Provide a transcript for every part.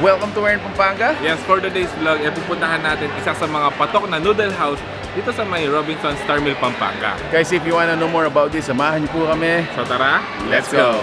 Welcome to Pampanga. Yes, for today's vlog, pupuntahan natin isa sa mga patok na Noodle House dito sa may Robinsons Starmills, Pampanga. Guys, if you wanna know more about this, samahan niyo po kami. So tara, Let's go!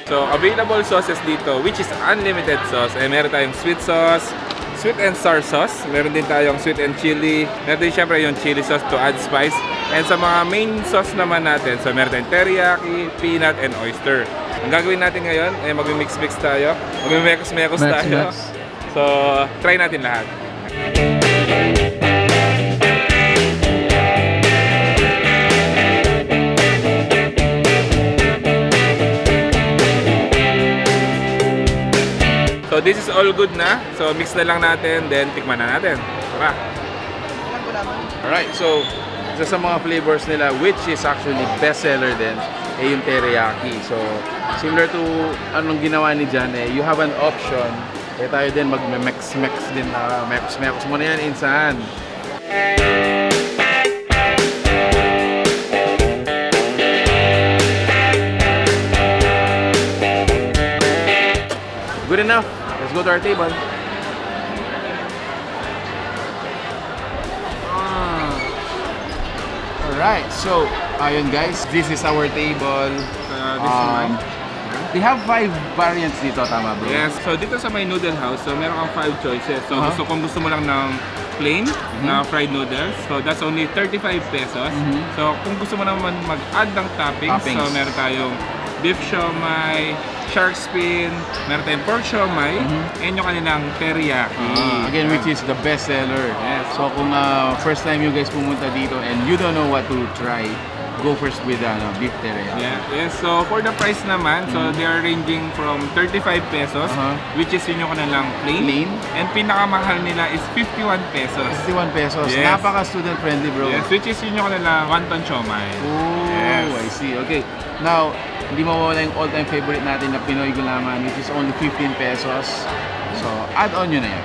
So, available sauces dito, which is unlimited sauce. Meron tayong sweet sauce, sweet and sour sauce. Meron din tayong sweet and chili. Meron din syempre yung chili sauce to add spice. And sa mga main sauce naman natin, so meron tayong teriyaki, peanut, and oyster. Ang gagawin natin ngayon, mag-mix-mix tayo. Mag-mekos-mekos tayo. So, try natin lahat. So this is all good na. So mix na lang natin, then tikman na natin. Tara! Alright, so isa sa mga flavors nila, which is actually best seller din, yung teriyaki. So similar to anong ginawa ni Jan, you have an option. Tayo din mag-mix-mix din. Mix-mix mo na yan, insan. Good enough. Let's go to our table. Alright, so ayun guys, this is our table. This one. They have 5 variants dito, tama bro? Yes, so dito sa may Noodle House, so meron kang 5 choices. So kung gusto mo lang ng plain na fried noodles, so that's only 35 pesos. So kung gusto mo naman mag-add ng toppings, so meron tayong beef siomai, shark fin, meron tayong pork siomai, and yung kanilang teriyaki. Again, which is the best seller. Yes. So kung first time you guys pumunta dito and you don't know what to try, go first with beef teriyaki. Yeah. Yes, so for the price naman, so they are ranging from 35 pesos, which is yun yung kanilang plain. And pinakamahal nila is 51 pesos. 51 pesos. Yes. Napaka-student friendly, bro. Yes, which is yun yung kanilang wonton siomai. Oh, yes. I see. Okay. Now, hindi mawawala yung all-time favorite natin na Pinoy gulaman, which is only 15 pesos. So, add on yun na yan.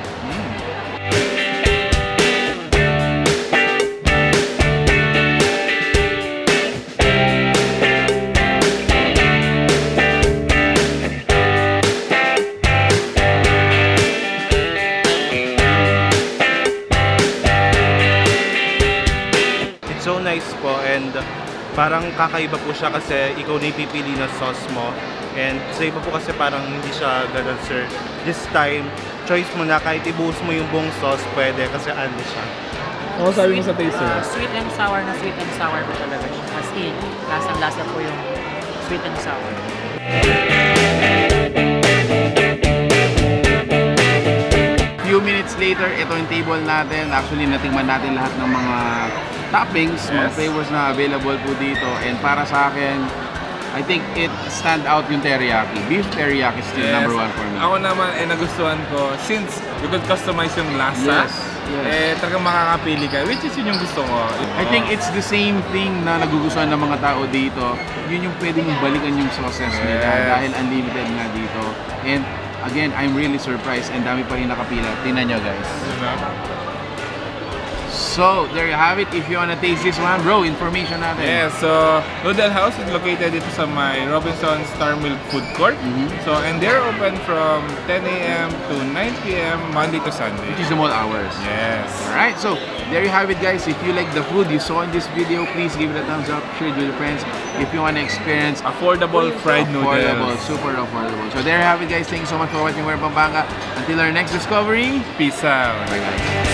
It's so nice po, and parang kakaiba po siya kasi ikaw na ipipili na sauce mo. And sa iba po kasi parang hindi siya ganun, sir. This time, choice mo na, kahit ibuhos mo yung buong sauce, pwede kasi ano siya. Ano sabi mo sa taste, sir? Sweet and sour po talaga siya. As in, lasang-lasa po yung sweet and sour. Few minutes later, ito yung table natin. Actually, natingman natin lahat ng mga toppings, mga flavors na available po dito. And para sa akin, I think it stand out yung teriyaki. Beef teriyaki is still number 1 for me. Ako naman nagustuhan ko, since you could customize yung lasa, talagang makakapili ka, which is yun yung gusto ko. I think it's the same thing na nagugustuhan ng mga tao dito. Yun yung pwedeng balikan yung sauces nila dahil unlimited nga dito. And again, I'm really surprised and dami pa rin nakapila. Tingnan nyo guys. So, there you have it. If you wanna taste this one, bro, information natin. Yeah, so Noodle House is located dito sa my Robinsons Starmills food court. So, and they're open from 10 a.m. to 9 p.m. Monday to Sunday. Which is the mall hours. Yes. Alright, so there you have it guys. If you like the food you saw in this video, please give it a thumbs up, share it with your friends. If you wanna experience Affordable fried noodles. Super affordable. So there you have it guys. Thank you so much for watching Pampanga. Until our next discovery, Peace out. bye guys.